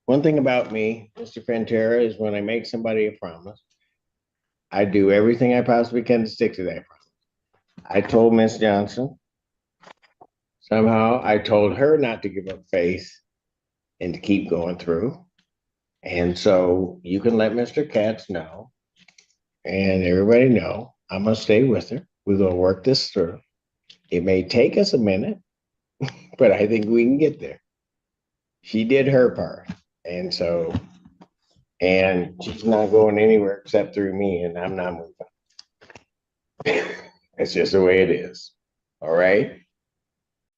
One thing about me, Mr. Fantera, is when I make somebody a promise, I do everything I possibly can to stick to that promise. I told Miss Johnson, somehow I told her not to give up faith and to keep going through. And so you can let Mr. Katz know and everybody know I'm going to stay with her. We're going to work this through. It may take us a minute, but I think we can get there. She did her part. And so, and she's not going anywhere except through me, and I'm not moving. It's just the way it is. All right.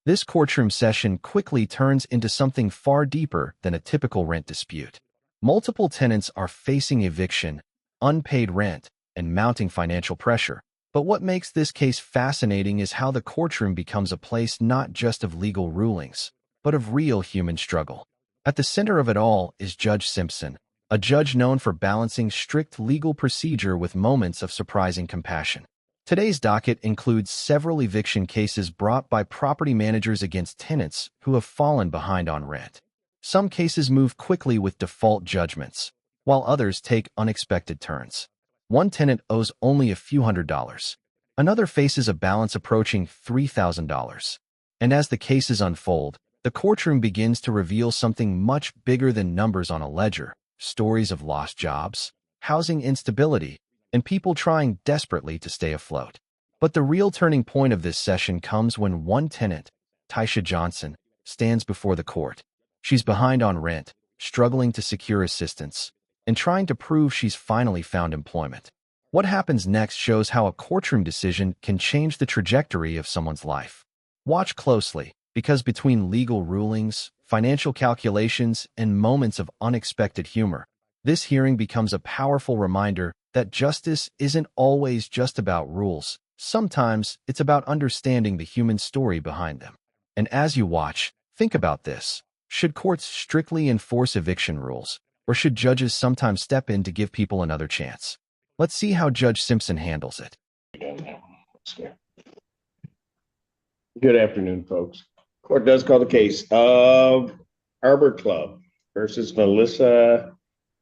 This courtroom session quickly turns into something far deeper than a typical rent dispute. Multiple tenants are facing eviction, unpaid rent, and mounting financial pressure. But what makes this case fascinating is how the courtroom becomes a place not just of legal rulings, but of real human struggle. At the center of it all is Judge Simpson, a judge known for balancing strict legal procedure with moments of surprising compassion. Today's docket includes several eviction cases brought by property managers against tenants who have fallen behind on rent. Some cases move quickly with default judgments, while others take unexpected turns. One tenant owes only a few $100s. Another faces a balance approaching $3,000. And as the cases unfold, the courtroom begins to reveal something much bigger than numbers on a ledger: stories of lost jobs, housing instability, and people trying desperately to stay afloat. But the real turning point of this session comes when one tenant, Tisha Johnson, stands before the court. She's behind on rent, struggling to secure assistance, and trying to prove she's finally found employment. What happens next shows how a courtroom decision can change the trajectory of someone's life. Watch closely, because between legal rulings, financial calculations, and moments of unexpected humor, this hearing becomes a powerful reminder that justice isn't always just about rules. Sometimes it's about understanding the human story behind them. And as you watch, think about this. Should courts strictly enforce eviction rules, or should judges sometimes step in to give people another chance? Let's see how Judge Simpson handles it. Good afternoon, folks. Court does call the case of Arbor Club versus Melissa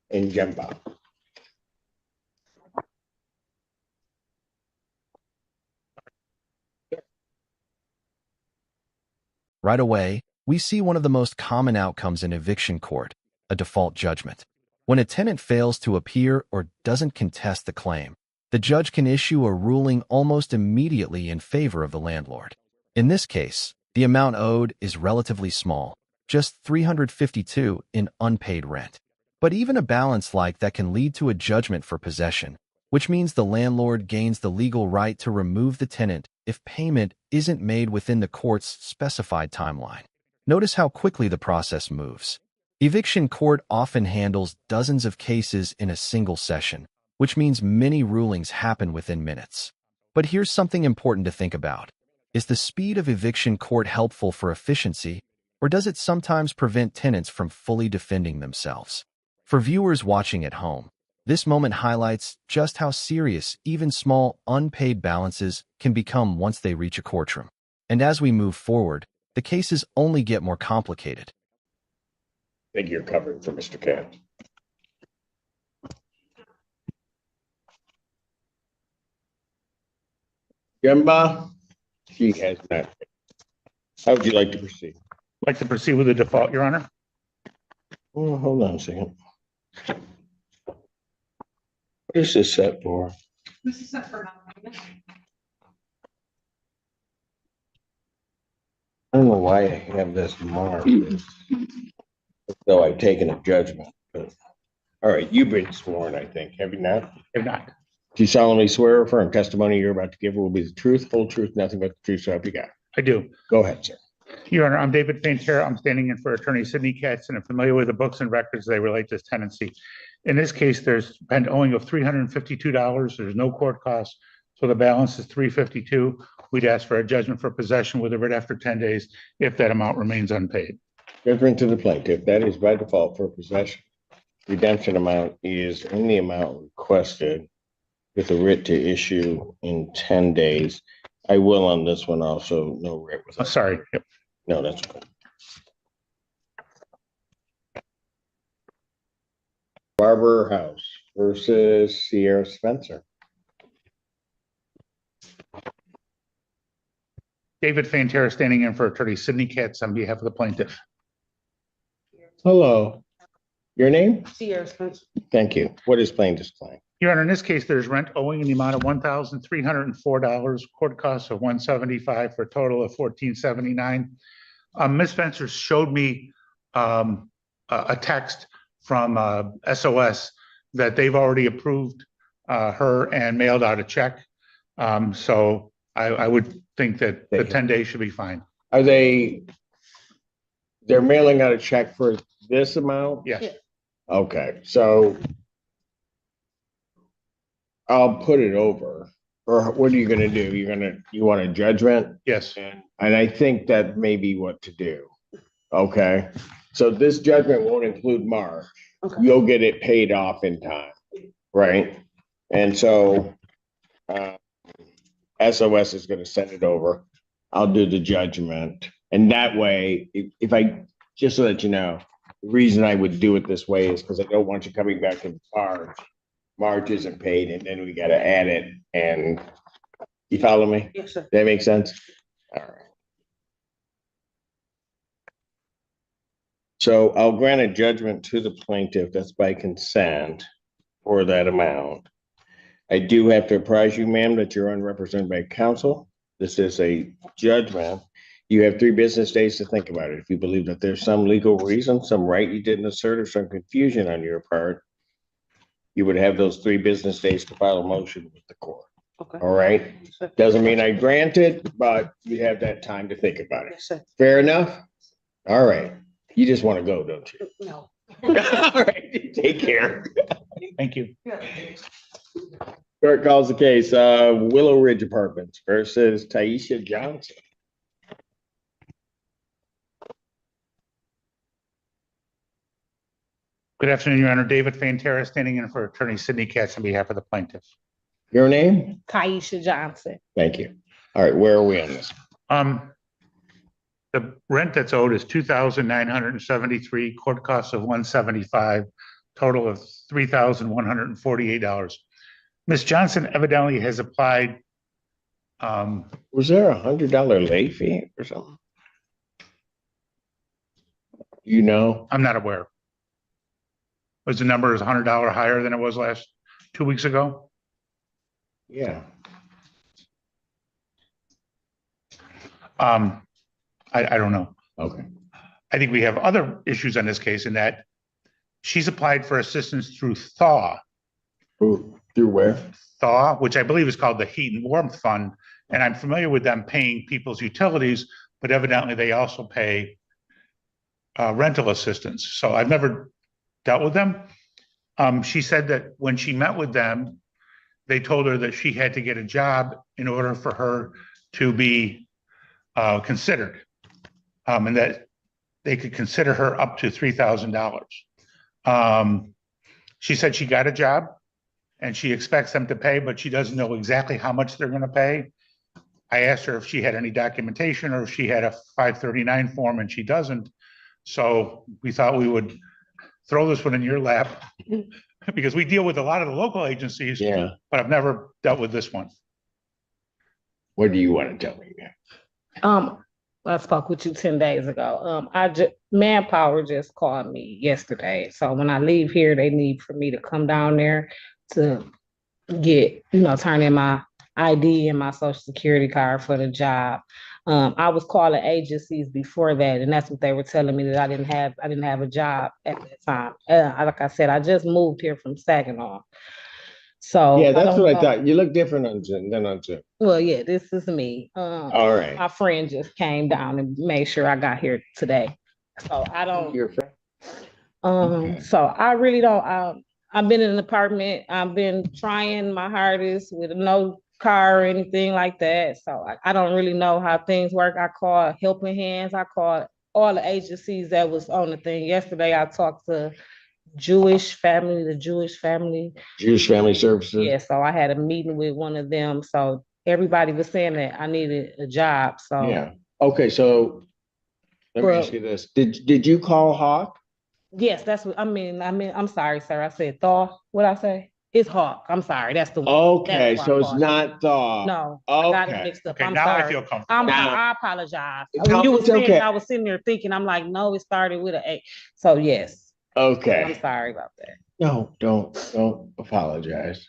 and Jemba. Right away, we see one of the most common outcomes in eviction court: a default judgment. When a tenant fails to appear or doesn't contest the claim, the judge can issue a ruling almost immediately in favor of the landlord. In this case, the amount owed is relatively small, just $352 in unpaid rent. But even a balance like that can lead to a judgment for possession, which means the landlord gains the legal right to remove the tenant if payment isn't made within the court's specified timeline. Notice how quickly the process moves. Eviction court often handles dozens of cases in a single session, which means many rulings happen within minutes. But here's something important to think about. Is the speed of eviction court helpful for efficiency, or does it sometimes prevent tenants from fully defending themselves? For viewers watching at home, this moment highlights just how serious even small unpaid balances can become once they reach a courtroom. And as we move forward, the cases only get more complicated. I think you're covered for Mr. Katz. Jemba, she has not. How would you like to proceed? Like to proceed with the default, Your Honor? Oh, hold on a second. What is this set for? This is set for non-payment. I don't know why I have this marked as though I've taken a judgment. But, all right, you've been sworn, I think, have you not? If not, Do you solemnly swear or affirm testimony you're about to give will be the truth, whole truth, nothing but the truth, so help you God? I do. Go ahead, sir. Your Honor, I'm David Fantera. I'm standing in for Attorney Sidney Katz, and I'm familiar with the books and records they relate to this tenancy. In this case, there's been owing of $352. There's no court costs, so the balance is $352. We'd ask for a judgment for possession with a writ after 10 days if that amount remains unpaid. Judgment to the plaintiff. That is by default for possession. Redemption amount is in the amount requested with a writ to issue in 10 days. I will on this one also, no writ with Oh, sorry. Yep. No, that's okay. Barber House versus Sierra Spencer. David Fantera standing in for attorney Sidney Katz on behalf of the plaintiff. Hello. Your name? Sierra Spencer. Thank you. What is plaintiff's claim? Your Honor, in this case, there's rent owing in the amount of $1,304, court costs of $175 for a total of $1,479. Ms. Spencer showed me a text from SOS that they've already approved her and mailed out a check. So I would think that the 10 days should be fine. They're mailing out a check for this amount? Yes. Okay, so I'll put it over. Or what are you gonna do? You want a judgment? Yes. And I think that may be what to do. Okay, so this judgment won't include March. Okay. You'll get it paid off in time, right? And so SOS is gonna send it over. I'll do the judgment. And that way, if I, just so that you know, the reason I would do it this way is because I don't want you coming back in March. March isn't paid and then we gotta add it and you follow me? Yes, sir. That makes sense? All right. So I'll grant a judgment to the plaintiff, that's by consent for that amount. I do have to apprise you, ma'am, that you're unrepresented by counsel. This is a judgment. You have 3 business days to think about it. If you believe that there's some legal reason, some right you didn't assert, or some confusion on your part, you would have those 3 business days to file a motion with the court. Okay. All right? Yes, sir. Doesn't mean I grant it, but you have that time to think about it. Yes, sir. Fair enough? All right. You just want to go, don't you? No. All right. Take care. Thank you. Court calls the case, Willow Ridge Apartments versus Taisha Johnson. Good afternoon, Your Honor. David Fantera standing in for attorney Sidney Katz on behalf of the plaintiff. Your name? Kaisha Johnson. Thank you. All right, where are we on this? The rent that's owed is $2,973, court costs of $175, total of $3,148. Ms. Johnson evidently has applied. Was there $100 late fee or something? You know? I'm not aware. Was the number $100 higher than it was 2 weeks ago? Yeah. I don't know. Okay. I think we have other issues on this case in that she's applied for assistance through THAW, Through where? which I believe is called the Heat and Warmth Fund. And I'm familiar with them paying people's utilities, but evidently they also pay rental assistance. So I've never dealt with them. She said that when she met with them, they told her that she had to get a job in order for her to be considered, and that they could consider her up to $3,000. She said she got a job and she expects them to pay, but she doesn't know exactly how much they're going to pay. I asked her if she had any documentation or if she had a 539 form, and she doesn't. So we thought we would throw this one in your lap because we deal with a lot of the local agencies, Yeah. but I've never dealt with this one. What do you want to tell me? I spoke with you 10 days ago. Manpower just called me yesterday. So when I leave here, they need for me to come down there to get, turn in my ID and my social security card for the job. I was calling agencies before that, and that's what they were telling me, that I didn't have a job at that time. Like I said, I just moved here from Saginaw. So Yeah, that's what I know. thought. You look different on Zoom than on Zoom. Well, yeah, this is me. All right. My friend just came down and made sure I got here today. So I don't. Your friend. Okay. So I really don't. I've been in an apartment. I've been trying my hardest with no car or anything like that. So I don't really know how things work. I called Helping Hands. I called all the agencies that was on the thing. Yesterday, I talked to the Jewish Family Jewish Family Services. Yeah, so I had a meeting with one of them. So everybody was saying that I needed a job. So Yeah. Okay, so let me ask you this. Did you call Hawk? Yes, that's what, I'm sorry, sir. I said thaw. What I say? It's hawk. I'm sorry. That's the one. Okay, That's so what I it's thought. not thaw. No, I got it Okay. mixed up. Okay, I'm now I sorry. feel comfortable. Now- I apologize. No, When you were it's saying, okay. I was sitting there thinking, I'm like, no, it started with an A. So yes, I'm Okay. sorry about that. No, don't apologize.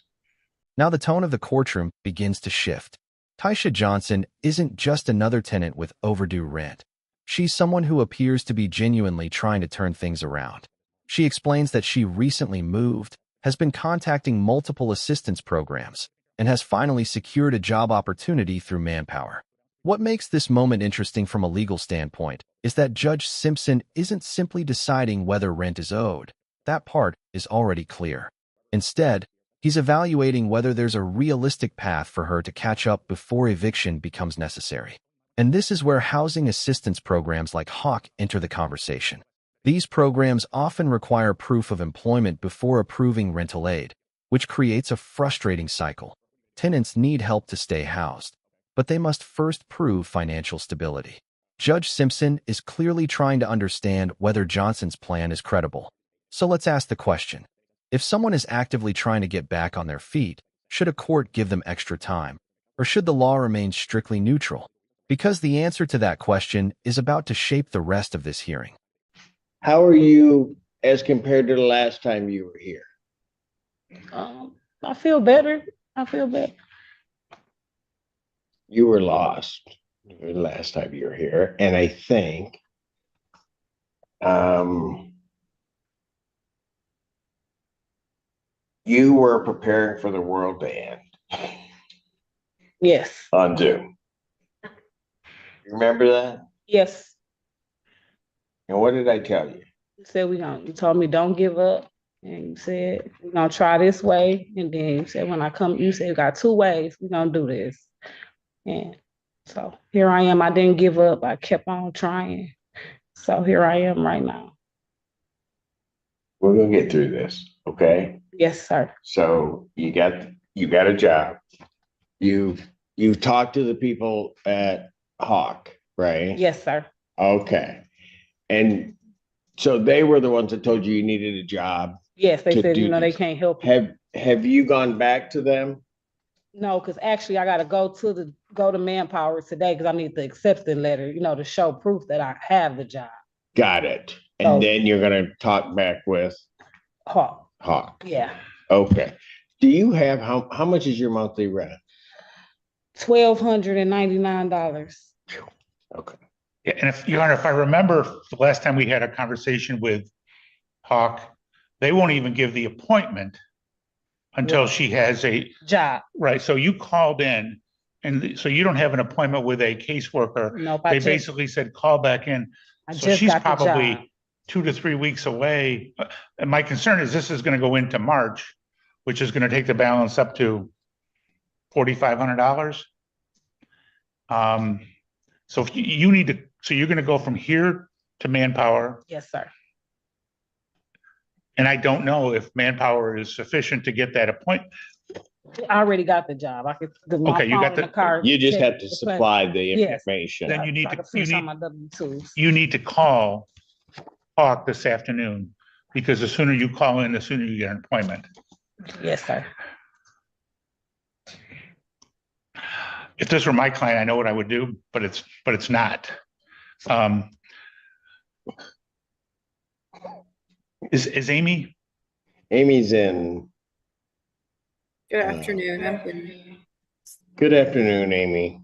Now the tone of the courtroom begins to shift. Taisha Johnson isn't just another tenant with overdue rent. She's someone who appears to be genuinely trying to turn things around. She explains that she recently moved, has been contacting multiple assistance programs, and has finally secured a job opportunity through Manpower. What makes this moment interesting from a legal standpoint is that Judge Simpson isn't simply deciding whether rent is owed. That part is already clear. Instead, he's evaluating whether there's a realistic path for her to catch up before eviction becomes necessary. And this is where housing assistance programs like HAWK enter the conversation. These programs often require proof of employment before approving rental aid, which creates a frustrating cycle. Tenants need help to stay housed, but they must first prove financial stability. Judge Simpson is clearly trying to understand whether Johnson's plan is credible. So let's ask the question. If someone is actively trying to get back on their feet, should a court give them extra time? Or should the law remain strictly neutral? Because the answer to that question is about to shape the rest of this hearing. How are you as compared to the last time you were here? I feel better. I feel better. You were lost the last time you were here, and I think you were preparing for the world to end Yes. on Zoom. You remember that? Yes. And what did I tell you? You said you told me don't give up. And you said we're gonna try this way. And then you said when I come, you said you got 2 ways, we're gonna do this. And so here I am. I didn't give up. I kept on trying. So here I am right now. We're gonna get through this, okay? Yes, sir. So you got a job. You talked to the people at Hawk, right? Yes, sir. Okay. And so they were the ones that told you needed a job. Yes, they To said, do they this. can't help you. Have you gone back to them? No, because actually I gotta go to Manpower today because I need the acceptance letter, to show proof that I have the job. Got it. And So- then you're gonna talk back with Hawk. Hawk. Yeah. Okay. Do you have how much is your monthly rent? $1,299. Okay. Yeah, and if, Your Honor, if I remember the last time we had a conversation with Hawk, they won't even give the appointment until she has a, Job. right, so you called in, and so you don't have an appointment with a caseworker. Nope. They basically said, call back in. I So just she's got the job. probably 2 to 3 weeks away. And my concern is this is gonna go into March, which is gonna take the balance up to $4,500. So if you need to, so you're gonna go from here to Manpower, Yes, sir. and I don't know if Manpower is sufficient to get that appointment. I already got the job. I could. My Okay, you got phone and the- car. You just check have to the supply the Yes. information. Then you need so I to- can finish you on need- my W-2s. You need to call Hawk this afternoon, because the sooner you call in, the sooner you get an appointment. Yes, sir. If this were my client, I know what I would do, but it's not. Is Amy? Amy's in. Good afternoon. I'm good. Good afternoon, Amy.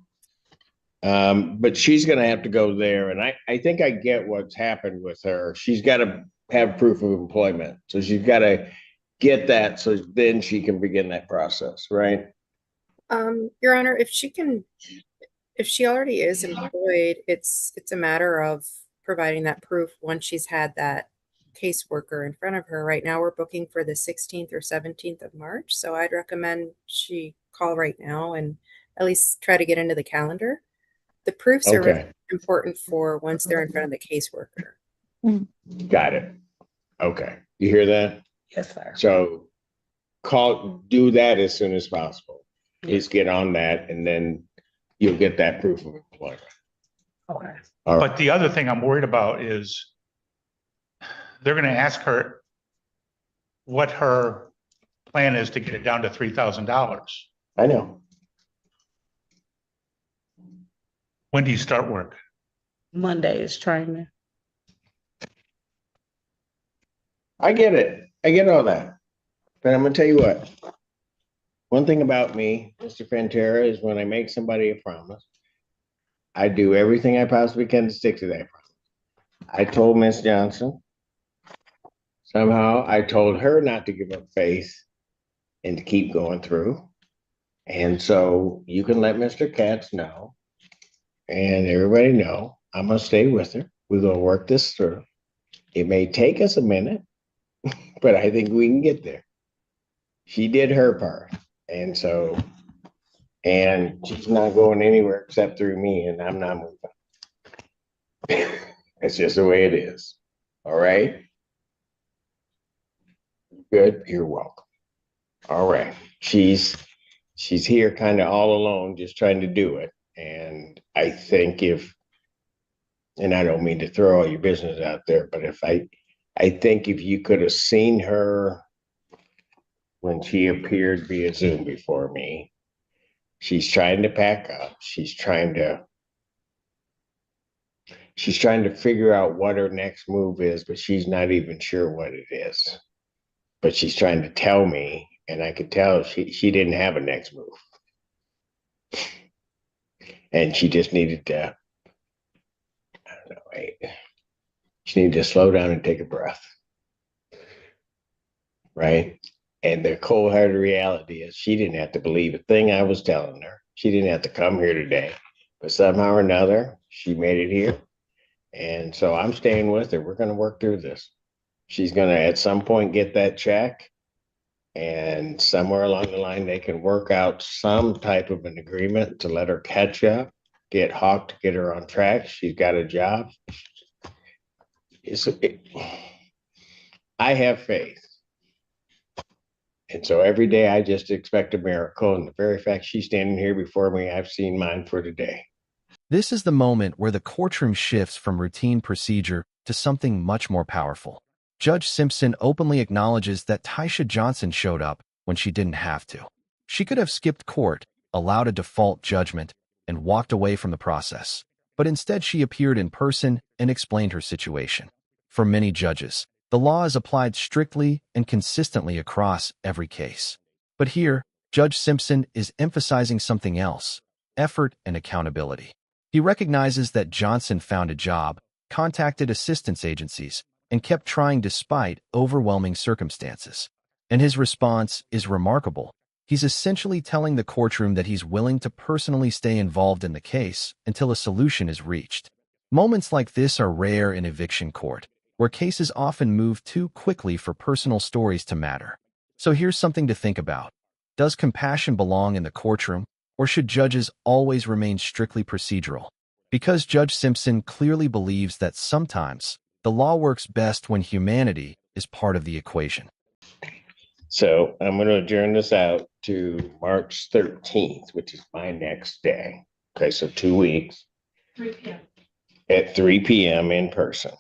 But she's gonna have to go there, and I think I get what's happened with her. She's gotta have proof of employment, so she's gotta get that, so then she can begin that process, right? Your Honor, if she already is employed, it's a matter of providing that proof once she's had that caseworker in front of her. Right now, we're booking for the 16th or 17th of March, so I'd recommend she call right now and at least try to get into the calendar. The proofs are really Okay, important for once they're in front of the caseworker. got it. Okay, you hear that? Yes, sir. So do that as soon as possible. Is get on that, and then you'll get that proof of employment. Okay. All right. But the other thing I'm worried about is they're gonna ask her what her plan is to get it down to $3,000. I know. When do you start work? Monday is training. I get it. I get all that. But I'm gonna tell you what. One thing about me, Mr. Fantera, is when I make somebody a promise, I do everything I possibly can to stick to that promise. I told Miss Johnson, somehow I told her not to give up faith and to keep going through. And so you can let Mr. Katz know and everybody know I'm gonna stay with her. We're gonna work this through. It may take us a minute, but I think we can get there. She did her part. And so, and she's not going anywhere except through me, and I'm not moving. It's just the way it is. All right. Good. You're welcome. All right. She's here kind of all alone, just trying to do it. And I think and I don't mean to throw all your business out there, but I think if you could have seen her when she appeared via Zoom before me, she's trying to pack up. She's trying to figure out what her next move is, but she's not even sure what it is. But she's trying to tell me, and I could tell she didn't have a next move. And she just needed to, I don't know, she needed to slow down and take a breath. Right? And the cold hard reality is she didn't have to believe a thing I was telling her. She didn't have to come here today. But somehow or another, she made it here. And so I'm staying with her. We're going to work through this. She's going to at some point get that check. And somewhere along the line, they can work out some type of an agreement to let her catch up, get Hawk to get her on track. She's got a job. I have faith. And so every day I just expect a miracle. And the very fact she's standing here before me, I've seen mine for today. This is the moment where the courtroom shifts from routine procedure to something much more powerful. Judge Simpson openly acknowledges that Taisha Johnson showed up when she didn't have to. She could have skipped court, allowed a default judgment, and walked away from the process. But instead she appeared in person and explained her situation. For many judges, the law is applied strictly and consistently across every case. But here, Judge Simpson is emphasizing something else: effort and accountability. He recognizes that Johnson found a job, contacted assistance agencies, and kept trying despite overwhelming circumstances. And his response is remarkable. He's essentially telling the courtroom that he's willing to personally stay involved in the case until a solution is reached. Moments like this are rare in eviction court, where cases often move too quickly for personal stories to matter. So here's something to think about. Does compassion belong in the courtroom, or should judges always remain strictly procedural? Because Judge Simpson clearly believes that sometimes the law works best when humanity is part of the equation. So I'm going to adjourn this out to March 13th, which is my next day. Okay, so 2 weeks. 3 p.m. At 3 p.m. in person.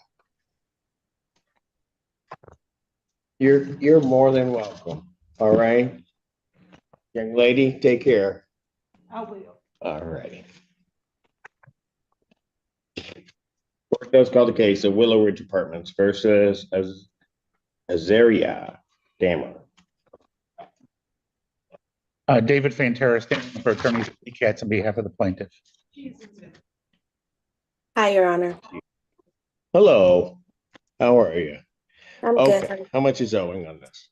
You're more than welcome. All right. Young lady, take care. I will. All right. Court does call the case of Willow Ridge Apartments versus Azaria Dammer. David Fantera, standing for attorney Katz on behalf of the plaintiff. Hi, Your Honor. Hello. How are you? I'm Okay. good. How much is owing on this?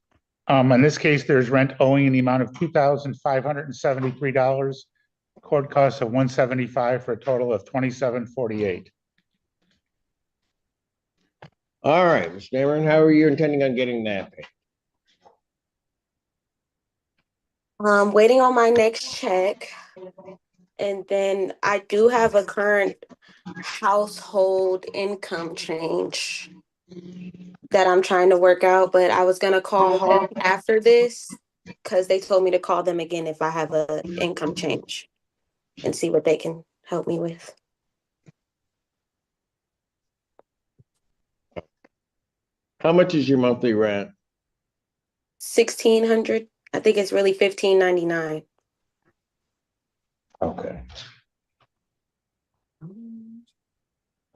In this case, there's rent owing in the amount of $2,573, court costs of $175 for a total of $2,748. All right, Mr. Dammer, how are you intending on getting that paid? Waiting on my next check. And then I do have a current household income change that I'm trying to work out, but I was gonna call home after this because they told me to call them again if I have a income change and see what they can help me with. How much is your monthly rent? 1,600. I think it's really 15.99. Okay.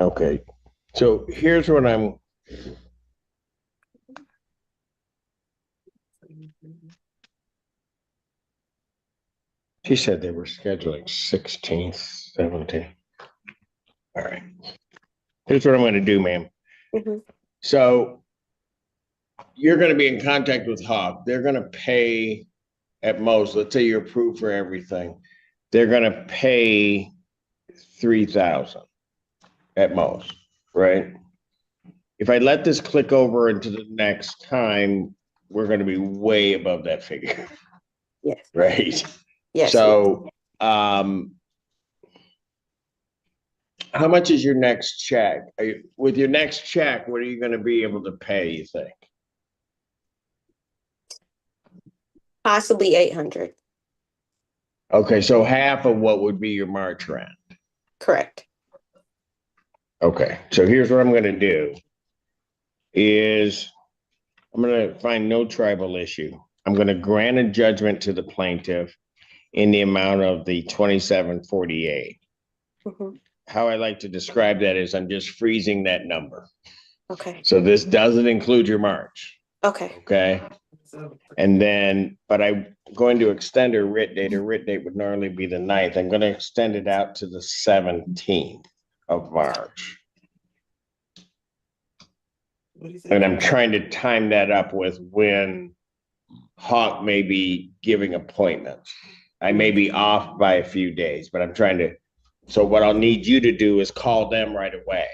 Okay. So here's what I'm. She said they were scheduling 16th, 17th. All right. Here's what I'm going to do, ma'am. Mm-hmm. So you're going to be in contact with Hawk. They're going to pay at most, let's say you're approved for everything. They're going to pay 3,000 at most, right? If I let this click over into the next time, we're going to be way above that figure, Yes. right? Yes. So, how much is your next check? With your next check, what are you going to be able to pay, you think? Possibly 800. Okay, so half of what would be your March rent. Correct. Okay, so here's what I'm going to do is I'm going to find no tribal issue. I'm going to grant a judgment to the plaintiff in the amount of the 2748. Mm-hmm. How I like to describe that is I'm just freezing that number. Okay. So this doesn't include your March. Okay. Okay. And then, but I'm going to extend her writ date. Her writ date would normally be the 9th. I'm going to extend it out to the 17th of March. And I'm trying to time that up with when Hawk may be giving appointments. I may be off by a few days, but I'm trying to. So what I'll need you to do is call them right away.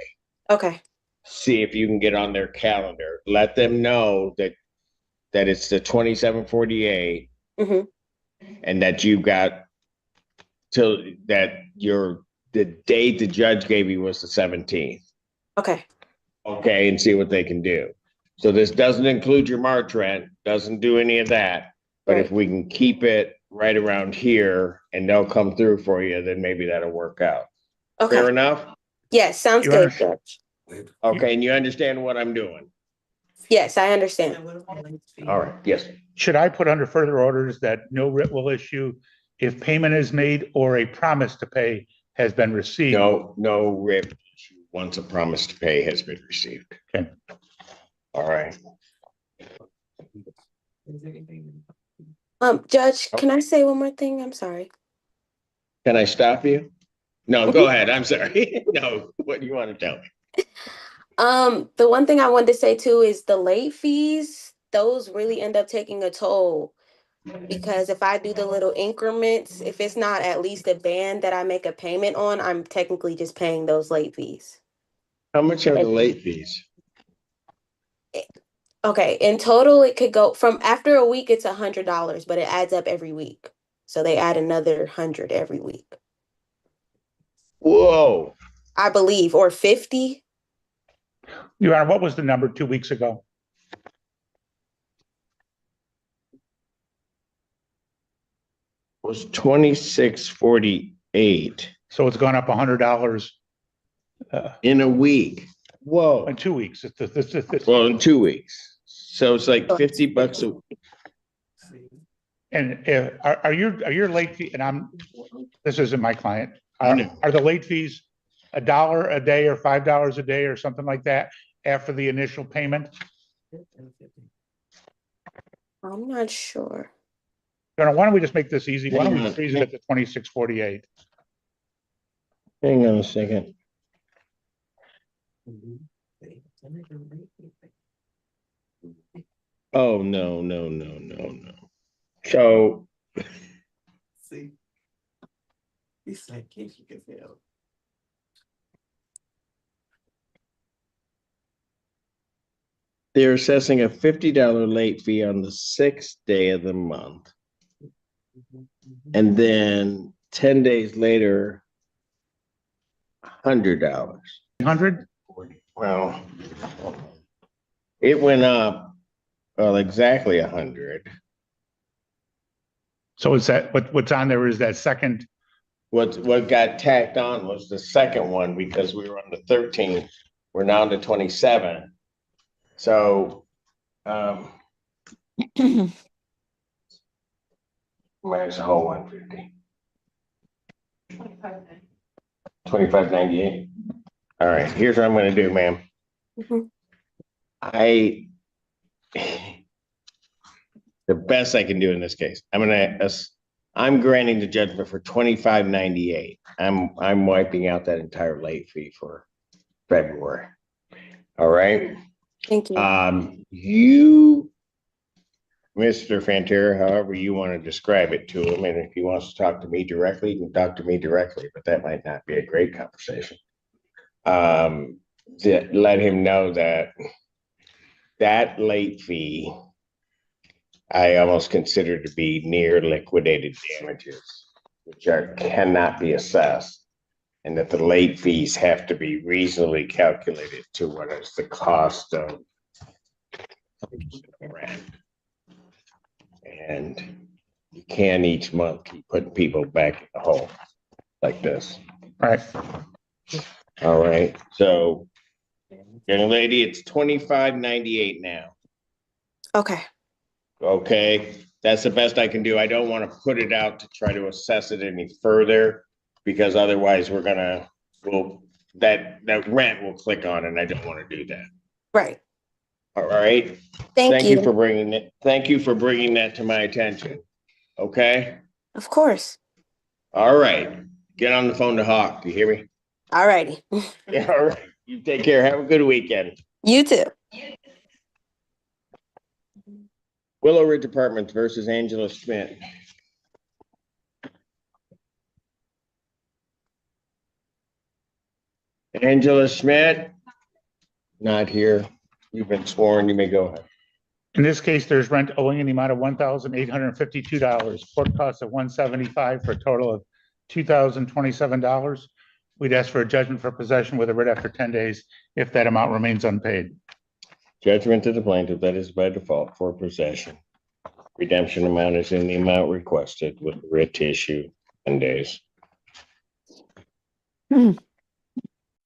Okay. See if you can get on their calendar. Let them know that it's the 2748 Mm-hmm. and that you've got till that the date the judge gave you was the 17th. Okay. Okay, and see what they can do. So this doesn't include your March rent, doesn't do any of that. But Right. if we can keep it right around here and they'll come through for you, then maybe that'll work out. Okay. Fair enough? Yes, sounds You good, understand- Judge. Okay, and you understand what I'm doing? Yes, I understand. All right, yes. Should I put under further orders that no writ will issue if payment is made or a promise to pay has been received? No rip once a promise to pay has been received. Okay. All right. Judge, can I say one more thing? I'm sorry. Can I stop you? No, go ahead. I'm sorry. No, what do you want to tell me? The one thing I wanted to say too is the late fees, those really end up taking a toll. Because if I do the little increments, if it's not at least a band that I make a payment on, I'm technically just paying those late fees. How much are the late fees? Okay, in total, it could go from after a week, it's $100, but it adds up every week. So they add another 100 every week, Whoa. I believe, or 50. Your Honor, what was the number 2 weeks ago? Was 2648 So it's gone up $100 in a week. Whoa. in 2 weeks. Well, in 2 weeks. So it's like $50 a. And are your late fee, and this isn't my client, I know. are the late fees $1 a day or $5 a day or something like that after the initial payment? I'm not sure. Your Honor, why don't we just make this easy? Why don't Hang we on. freeze it at the 2648? Hang on a second. Oh, no. So See, he's like, can't you get hell? they're assessing a $50 late fee on the 6th day of the month. And then 10 days later, $100. 100? Well, it went up, well, exactly 100. So is that, what's on there is that second, What got tacked on was the second one because we were on the 13th. We're now on the 27th. So, minus the whole 150. 25.98. All right, here's what I'm gonna do, ma'am. Mhm. I the best I can do in this case. I'm granting the judgment for 25.98. I'm wiping out that entire late fee for February. All right. Thank you. You, Mr. Fantera, however you want to describe it to him, and if he wants to talk to me directly, he can talk to me directly, but that might not be a great conversation. Let him know that late fee I almost consider to be near liquidated damages, which cannot be assessed, and that the late fees have to be reasonably calculated to what is the cost of rent. And you can't each month keep putting people back in the hole like this. Right. All right. So, young lady, it's 25.98 now. Okay. Okay, that's the best I can do. I don't want to put it out to try to assess it any further because otherwise that rent will click on and I don't want to do that. Right. All right. Thank you. for bringing it. Thank you for bringing that to my attention. Okay. Of course. All right. Get on the phone to Hawk. Do you hear me? All righty. Yeah, all right. You take care. Have a good weekend. You too. Willow Ridge Apartments versus Angela Schmidt. Angela Schmidt, not here. You've been sworn. You may go ahead. In this case, there's rent owing in the amount of $1,852, court costs of $175 for a total of $2,027. We'd ask for a judgment for possession with a writ after 10 days if that amount remains unpaid. Judgment to the plaintiff, that is by default for possession. Redemption amount is in the amount requested with writ to issue 10 days.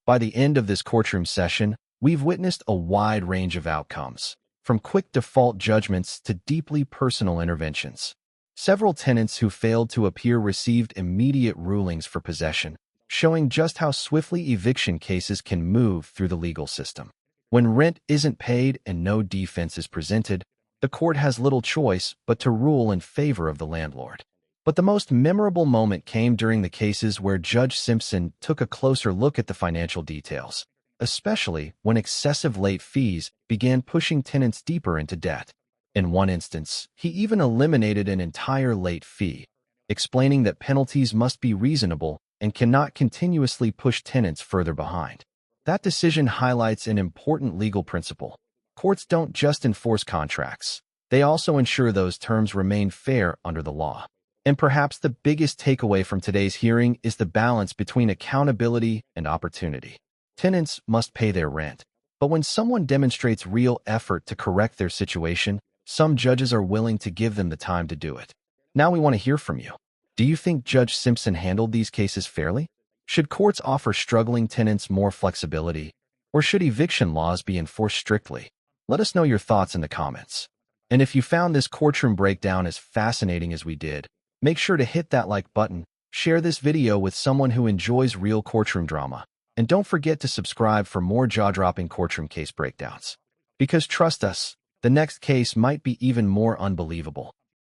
By the end of this courtroom session, we've witnessed a wide range of outcomes, from quick default judgments to deeply personal interventions. Several tenants who failed to appear received immediate rulings for possession, showing just how swiftly eviction cases can move through the legal system. When rent isn't paid and no defense is presented, the court has little choice but to rule in favor of the landlord. But the most memorable moment came during the cases where Judge Simpson took a closer look at the financial details, especially when excessive late fees began pushing tenants deeper into debt. In one instance, he even eliminated an entire late fee, explaining that penalties must be reasonable and cannot continuously push tenants further behind. That decision highlights an important legal principle. Courts don't just enforce contracts. They also ensure those terms remain fair under the law. And perhaps the biggest takeaway from today's hearing is the balance between accountability and opportunity. Tenants must pay their rent, but when someone demonstrates real effort to correct their situation, some judges are willing to give them the time to do it. Now we want to hear from you. Do you think Judge Simpson handled these cases fairly? Should courts offer struggling tenants more flexibility, or should eviction laws be enforced strictly? Let us know your thoughts in the comments. And if you found this courtroom breakdown as fascinating as we did, make sure to hit that like button, share this video with someone who enjoys real courtroom drama, and don't forget to subscribe for more jaw-dropping courtroom case breakdowns. Because trust us, the next case might be even more unbelievable.